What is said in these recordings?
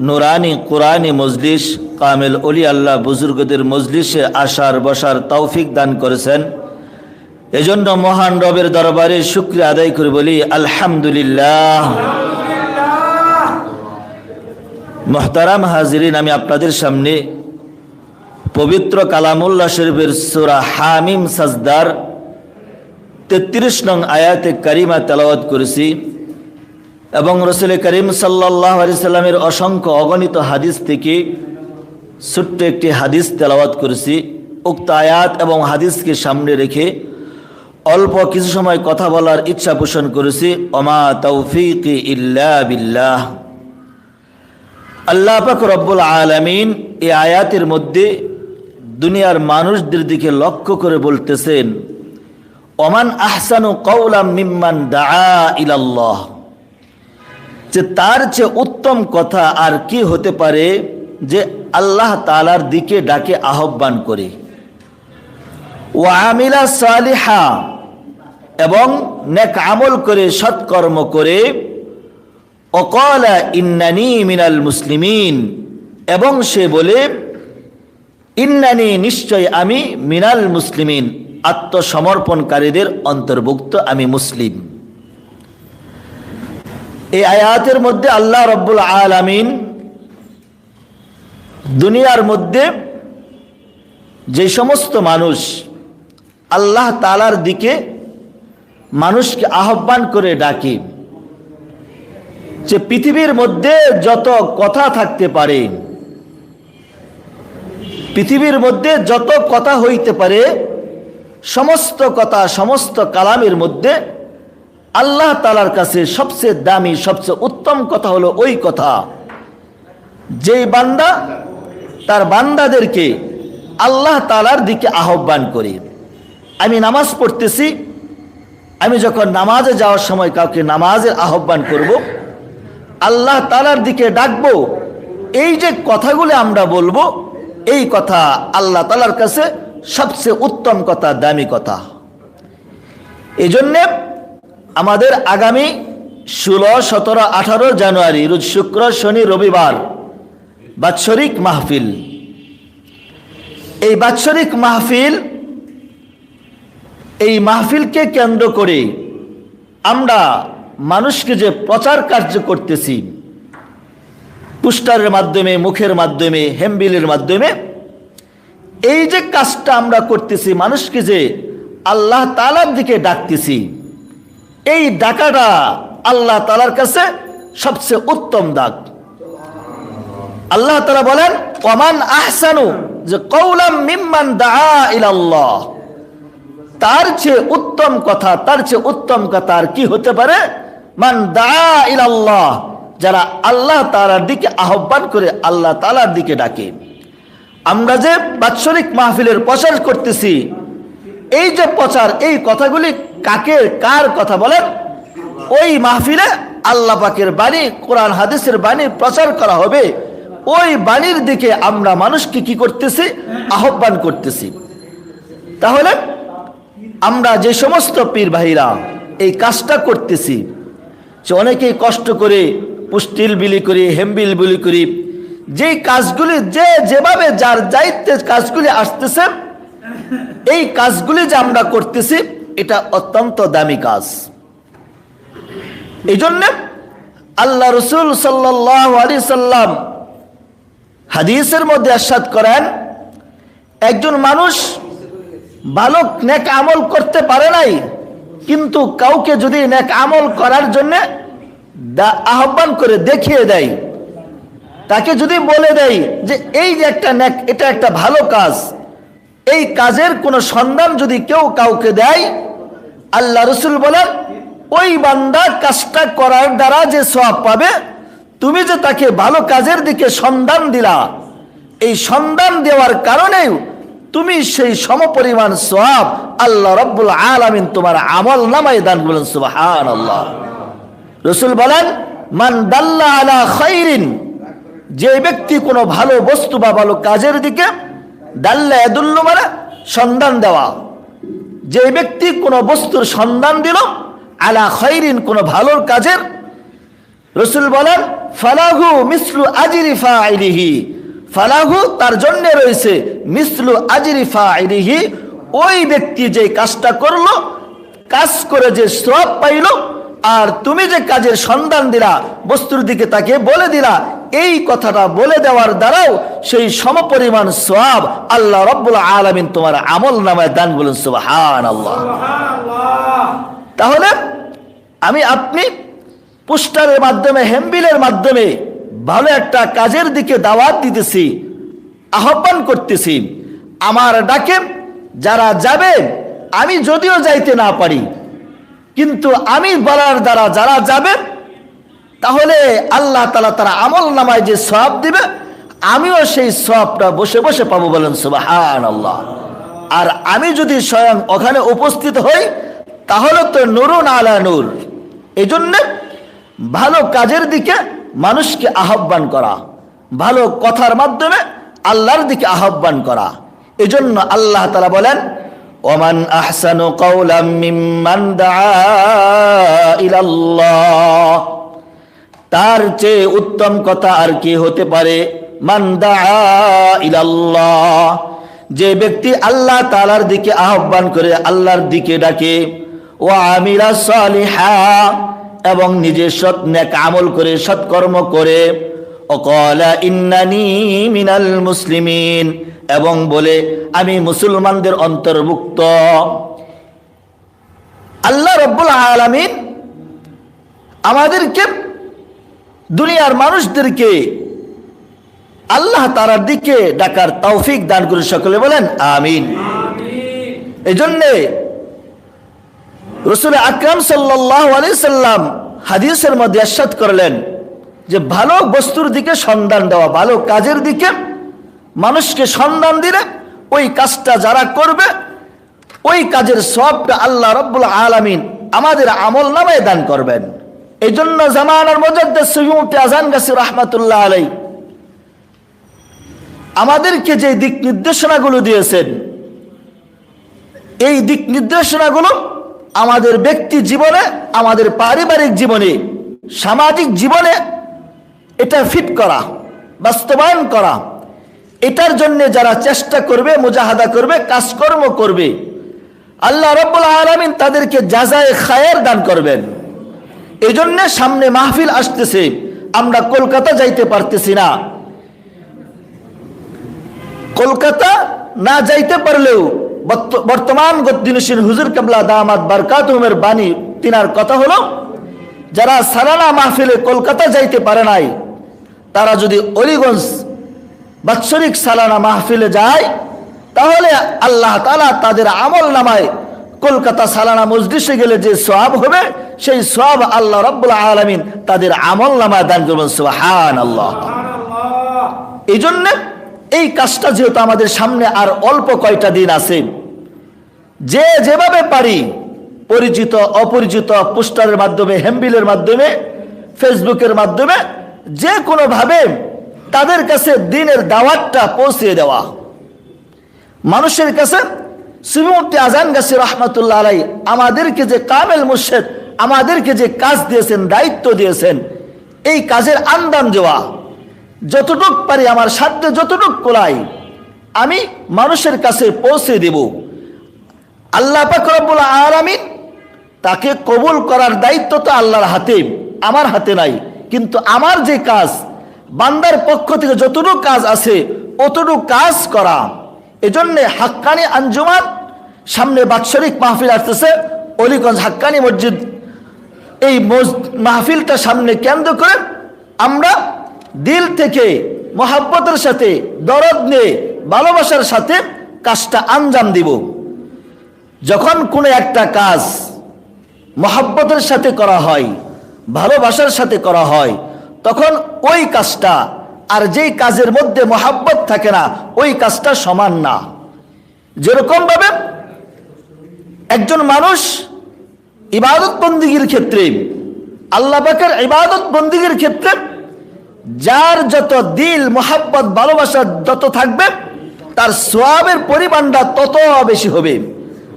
নুরানি কুরআনি মজলিস কামিল ওলি আল্লাহ বুজুর্গদের মজলিসে আসার বসার তৌফিক দান করেছেন। এজন্য মহান রবের দরবারে শুকরিয়া আদায় করে বলি আলহামদুলিল্লাহ। মুহতারাম হাজিরিন, আমি আপনাদের সামনে পবিত্র কালামুল্লাহ শরীফের সূরা হামিম সাজদার 33 নং আয়াতে কারিমা তেলাওয়াত করেছি এবং রাসূল করিম সাল্লাল্লাহু আলাইহি সাল্লামের অসংখ্য অগণিত হাদিস থেকে ছোট্ট একটি হাদিস তেলাওয়াত করেছি। উক্ত আয়াত এবং হাদিসকে সামনে রেখে অল্প কিছু সময় কথা বলার ইচ্ছা পোষণ করেছি। ওমা তৌফিকি ইল্লা বিল্লাহ। আল্লাহ পাক রব্বুল আলামিন এই আয়াতের মধ্যে দুনিয়ার মানুষদের দিকে লক্ষ্য করে বলতেছেন, ওমান আহসানু কওলাম মিম্মান দাআ ইলাল্লাহ, যে তার চেয়ে উত্তম কথা আর কি হতে পারে যে আল্লাহ তাআলার দিকে ডাকে আহ্বান করে, ওয়া আমিলা সালিহা, এবং নেক আমল করে সৎকর্ম করে, ওয়াকালা ইন্নানি মিনাল মুসলিমিন, এবং সে বলে ইন্নানি, নিশ্চয় আমি, মিনাল মুসলিমিন, আত্মসমর্পণকারীদের অন্তর্ভুক্ত আমি মুসলিম। এই আয়াতের মধ্যে আল্লাহ রব্বুল আলামিন দুনিয়ার মধ্যে যে সমস্ত মানুষ আল্লাহ তাআলার দিকে মানুষকে আহ্বান করে ডাকে, যে পৃথিবীর মধ্যে যত কথা থাকতে পারে, পৃথিবীর মধ্যে যত কথা হইতে পারে, সমস্ত কথা, সমস্ত কালামের মধ্যে আল্লাহ তাআলার কাছে সবচেয়ে দামি, সবচেয়ে উত্তম কথা হলো ওই কথা যেই বান্দা তার বান্দাদেরকে আল্লাহ তাআলার দিকে আহ্বান করে। আমি নামাজ পড়তেছি, আমি যখন নামাজে যাওয়ার সময় কাউকে নামাজের আহ্বান করব, আল্লাহ তাআলার দিকে ডাকবো, এই যে কথাগুলো আমরা বলবো, এই কথা আল্লাহ তাআলার কাছে সবচেয়ে উত্তম কথা, দামি কথা। এই জন্যে আমাদের আগামী 16, 17, 18 জানুয়ারি রোজ শুক্র, শনি, রবিবার বাৎসরিক মাহফিল। এই বাৎসরিক মাহফিল, এই মাহফিলকে কেন্দ্র করে আমরা মানুষকে যে প্রচার কার্য করতেছি, পোস্টারের মাধ্যমে, মুখের মাধ্যমে, হ্যান্ডবিলের মাধ্যমে, এই যে কাজটা আমরা করতেছি, মানুষকে যে আল্লাহ তাআলার দিকে ডাকতেছি, এই ডাকাটা আল্লাহ তাআলার কাছে সবচেয়ে উত্তম ডাক। আল্লাহ তাআলা বলেন, ওমান আহসানু, যে কওলাম মিম্মান দাআ ইলাল্লাহ, তার চেয়ে উত্তম কথা, তার চেয়ে উত্তম কথা আর কি হতে পারে? মান দাআ ইলাল্লাহ, যারা আল্লাহ তাআলার দিকে আহ্বান করে, আল্লাহ তাআলার দিকে ডাকে। আমরা যে বাৎসরিক মাহফিলের প্রচার করতেছি, এই যে প্রচার, এই কথাগুলি কাকে, কার কথা বলেন? ওই মাহফিলে আল্লাহ পাকের বাণী, কোরআন হাদিসের বাণী প্রচার করা হবে, ওই বাণীর দিকে আমরা মানুষকে কি করতেছি? আহ্বান করতেছি। তাহলে আমরা যে সমস্ত পীর ভাইরা এই কাজটা করতেছি, যে অনেকেই কষ্ট করে পুস্টিল বিলি করি, হেমবিল বিলি করি, যেই কাজগুলি যে যেভাবে যার দায়িত্বে কাজগুলি আসতেছে, এই কাজগুলি যে আমরা করতেছি, এটা অত্যন্ত দামি কাজ। এই জন্য আল্লাহ রাসূল সাল্লাল্লাহু আলাইহি সাল্লাম হাদিসের মধ্যে ইরশাদ করেন, একজন মানুষ ভালো নেক আমল করতে পারে নাই, কিন্তু কাউকে যদি নেক আমল করার জন্য আহ্বান করে দেখিয়ে দেয়, তাকে যদি বলে দেয় যে এই যে একটা নেক, এটা একটা ভালো কাজ, এই কাজের কোনো সন্ধান যদি কেউ কাউকে দেয়, আল্লাহ রাসূল বলেন, ওই বান্দা কাজটা করার দ্বারা যে সওয়াব পাবে, তুমি যে তাকে ভালো কাজের দিকে সন্ধান দিলা, এই সন্ধান দেওয়ার কারণে তুমি সেই সমপরিমাণ সওয়াব আল্লাহ রাব্বুল আলামিন তোমার আমল নামায় দান করবেন। সুবহানাল্লাহ। রাসূল বলেন, মান দাল্লা আলা খাইরিন, যে ব্যক্তি কোনো ভালো বস্তু বা ভালো কাজের দিকে, দাল্লা ইয়াদুল্লু মানে সন্ধান দেওয়া, যে ব্যক্তি কোনো বস্তুর সন্ধান দিল, আলা খাইরিন কোনো ভালোর কাজের, রাসূল বলেন ফালাহু মিসলু আজরি ফাইলিহি, ফালাহু তার জন্য রয়েছে মিসলু আজরি ফাইলিহি, ওই ব্যক্তি যে কাজটা করলো, কাজ করে যে সওয়াব পাইল, আর তুমি যে কাজের সন্ধান দিলা, বস্তুর দিকে তাকে বলে দিলা, এই কথাটা বলে দেওয়ার দ্বারাও সেই সমপরিমাণ সওয়াব আল্লাহ রাব্বুল আলামিন তোমার আমল নামায় দান। বলুন সুবহানাল্লাহ। তাহলে আমি আপনি পোস্টারের মাধ্যমে, হ্যান্ডবিলের মাধ্যমে ভালো একটা কাজের দিকে দাওয়াত দিতেছি, আহ্বান করতেছি। আমার ডাকে যারা যাবে, আমি যদিও যাইতে না পারি, কিন্তু আমি বলার দ্বারা যারা যাবে, তাহলে আল্লাহ তাআলা তার আমল নামায় যে সওয়াব দিবে, আমিও সেই সওয়াবটা বসে বসে পাবো। বলেন সুবহানাল্লাহ। আর আমি যদি স্বয়ং ওখানে উপস্থিত হই, তাহলে তো নূরুন আলা নূর। এই জন্য ভালো কাজের দিকে মানুষকে আহ্বান করা, ভালো কথার মাধ্যমে আল্লাহর দিকে আহ্বান করা। এই জন্য আল্লাহ তাআলা বলেন ওমান আহসানু কাওলাম মিম্মান দাআ ইলাল্লাহ, তার চেয়ে উত্তম কথা আর কি হতে পারে? মান দাআ ইলাল্লাহ, যে ব্যক্তি আল্লাহ তাআলার দিকে আহ্বান করে, আল্লাহর দিকে ডাকে, ওয়া আমিলা সালিহা, এবং নিজে সৎ নেক আমল করে, সৎকর্ম করে, ওয়াকালা ইন্নানি মিনাল মুসলিমিন, এবং বলে আমি মুসলমানদের অন্তর্ভুক্ত। আল্লাহ রাব্বুল আলামিন আমাদেরকে, দুনিয়ার মানুষদেরকে আল্লাহ তাআলার দিকে ডাকার তৌফিক দান করে। সকলে বলেন আমিন। এই জন্যে রাসূল আকরাম সাল্লাল্লাহু আলাইহি সাল্লাম হাদিসের মধ্যে ইরশাদ করলেন যে ভালো বস্তুর দিকে সন্ধান দেওয়া, ভালো কাজের দিকে মানুষকে সন্ধান দিলে ওই কাজটা যারা করবে, ওই কাজের সওয়াবটা আল্লাহ রাব্বুল আলামিন আমাদের আমল নামায় দান করবেন। এই জন্য জামানার মুজাদ্দিদ সুয়ুতি আযান গাছি রাহমাতুল্লাহ আলাইহি আমাদেরকে যে দিক নির্দেশনাগুলো দিয়েছেন, এই দিক নির্দেশনাগুলো আমাদের ব্যক্তি জীবনে, আমাদের পারিবারিক জীবনে, সামাজিক জীবনে এটা ফিট করা, বাস্তবায়ন করা, এটার জন্য যারা চেষ্টা করবে, মুজাহাদা করবে, কাজকর্ম করবে, আল্লাহ রাব্বুল আলামিন তাদেরকে জাযায়ে খায়ের দান করবেন। এই জন্য সামনে মাহফিল আসতেছে, আমরা কলকাতা যাইতে পারতেছি না। কলকাতা না যাইতে পারলেও বর্তমান গদ্দিনশীল হুজুর কেবলা দামাত বারকাতুহুমের বাণী, তিনার কথা হলো, যারা সালানা মাহফিলে কলকাতা যাইতে পারে নাই, তারা যদি অলিগঞ্জ বাৎসরিক সালানা মাহফিলে যায়, তাহলে আল্লাহ তাআলা তাদের আমল নামায় কলকাতা সালানা মজলিসে গেলে যে সওয়াব হবে, সেই সওয়াব আল্লাহ রাব্বুল আলামিন তাদের আমল নামায় দান করবেন। সুবহানাল্লাহ। এই জন্য এই কাজটা যেহেতু আমাদের সামনে আর অল্প কয়টা দিন আছে, যে যেভাবে পারি, পরিচিত অপরিচিত পোস্টারের মাধ্যমে, হ্যান্ডবিলের মাধ্যমে, ফেসবুকের মাধ্যমে, যে কোনো ভাবে তাদের কাছে দ্বীনের দাওয়াতটা পৌঁছে দেওয়া, মানুষের কাছে। সুয়ুতি আযান গাছি রাহমাতুল্লাহ আলাইহি আমাদেরকে যে কামেল মুর্শিদ আমাদেরকে যে কাজ দিয়েছেন, দায়িত্ব দিয়েছেন, এই কাজের আঞ্জাম দেওয়া, যতটুক পারি আমার সাধ্যে যতটুক কোলাই আমি মানুষের কাছে পৌঁছে দেব। আল্লাহ পাক রব্বুল আলামিন তাকে কবুল করার দায়িত্ব তো আল্লাহর হাতে, আমার হাতে নাই। কিন্তু আমার যে কাজ, বান্দার পক্ষ থেকে যতটুকু কাজ আছে অতটুকু কাজ করা। এজন্যে হাক্কানি আঞ্জুমান, সামনে বাৎসরিক মাহফিল আসতেছে, অলিগঞ্জ হাক্কানি মসজিদ, এই মাহফিলটা সামনে কেন্দ্র করে আমরা দিল থেকে মহাব্বতের সাথে, দরদ নিয়ে, ভালোবাসার সাথে কাজটা আঞ্জাম দিব। যখন কোনো একটা কাজ মহাব্বতের সাথে করা হয়, ভালোবাসার সাথে করা হয়, তখন ওই কাজটা আর যেই কাজের মধ্যে মহাব্বত থাকে না, ওই কাজটা সমান না। যেরকম ভাবে একজন মানুষ ইবাদত বন্দিগির ক্ষেত্রে, আল্লাহ পাকের ইবাদত বন্দিগির ক্ষেত্রে যার যত দিল মহাব্বত ভালোবাসা যত থাকবে, তার সওয়াবের পরিমাণটা তত বেশি হবে।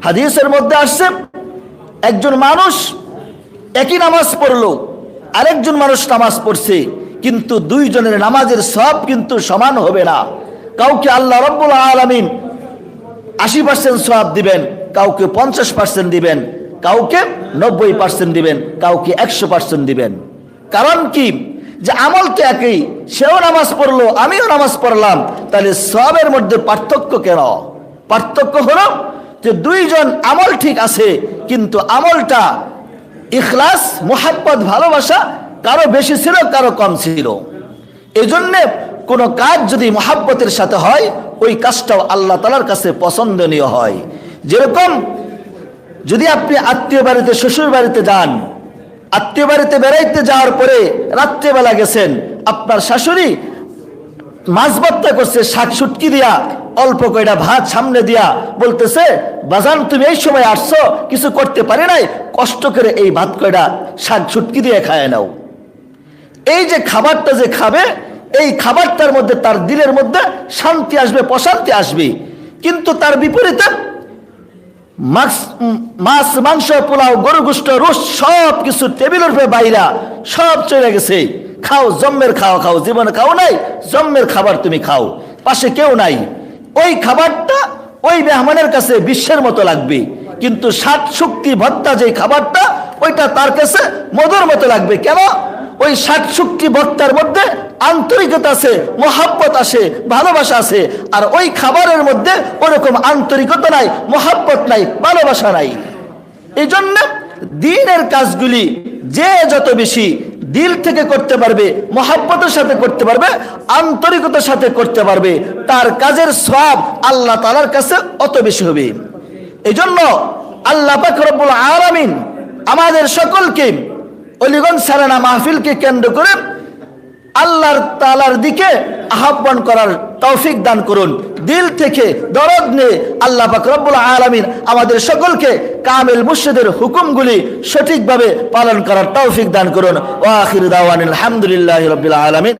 হাদিসের মধ্যে আসছে, একজন মানুষ একই নামাজ পড়লো, আরেকজন মানুষ নামাজ পড়ছে, কিন্তু দুইজনের নামাজের সব কিন্তু সমান হবে না। কাউকে আল্লাহ রাব্বুল আলামিন 80% সওয়াব দিবেন, কাউকে 50% দিবেন, কাউকে 90% দিবেন, কাউকে 100% দিবেন। কারণ কি? যে আমল তো একই, সেও নামাজ পড়লো, আমিও নামাজ পড়লাম, তাহলে সওয়াবের মধ্যে পার্থক্য কেন? পার্থক্য হলো যে দুইজন আমল ঠিক আছে, কিন্তু আমলটা ইখলাস, মুহাব্বত, ভালোবাসা কারো বেশি ছিল, কারো কম ছিল। এজন্যে কোনো কাজ যদি মুহাব্বতের সাথে হয়, ওই কাজটাও আল্লাহ তাআলার কাছে পছন্দনীয় হয়। যেরকম যদি আপনি আত্মীয় বাড়িতে, শ্বশুর বাড়িতে যান, আত্মীয় বাড়িতে বেড়াইতে যাওয়ার পরে রাত্রেবেলা গেছেন, আপনার শাশুড়ি মাছ ভর্তা করছে শাক শুটকি দিয়া, অল্প কয়টা ভাত সামনে দিয়া বলতেছে, বাজান তুমি এই সময় আসছো, কিছু করতে পারি নাই, কষ্ট করে এই ভাত কয়টা শাক শুটকি দিয়ে খায় নাও। এই যে খাবারটা যে খাবে, এই খাবারটার মধ্যে তার দিলের মধ্যে শান্তি আসবে, প্রশান্তি আসবে। কিন্তু তার বিপরীতে মাছ, মাংস, পোলাও, গরু গোশত, রোজ সব কিছু টেবিলের উপরে বাইরা সব চলে গেছে, খাও, জম্মের খাওয়া খাও, জীবনে খাও নাই, জম্মের খাবার তুমি খাও, পাশে কেউ নাই। ওই খাবারটা ওই মেহমানের কাছে বিশ্বের মতো লাগবে, কিন্তু শাক শুটকি ভর্তা যে খাবারটা, ওইটা তার কাছে মধুর মতো লাগবে। কেন? ওই শাক শুটকি ভর্তার মধ্যে আন্তরিকতা আছে, মহাব্বত আছে, ভালোবাসা আছে। আর ওই খাবারের মধ্যে ওরকম আন্তরিকতা নাই, মহাব্বত নাই, ভালোবাসা নাই। এই জন্য দ্বীনের কাজগুলি যে যত বেশি দিল থেকে করতে পারবে, মহাব্বতের সাথে করতে পারবে, আন্তরিকতার সাথে করতে পারবে, তার কাজের সওয়াব আল্লাহ তাআলার কাছে অত বেশি হবে। এই জন্য আল্লাহ পাক রব্বুল আলামিন আমাদের সকলকে অলিগঞ্জ সারানা মাহফিলকে কেন্দ্র করে আল্লাহ তাআলার দিকে আহ্বান করার তৌফিক দান করুন। দিল থেকে দরদ নিয়ে আল্লাহ পাক রব্বুল আলামিন আমাদের সকলকে কামিল মুর্শিদের হুকুমগুলি সঠিকভাবে পালন করার তৌফিক দান করুন। ওয়া আখিরু দাওয়ানা আলহামদুলিল্লাহি রাব্বিল আলামিন।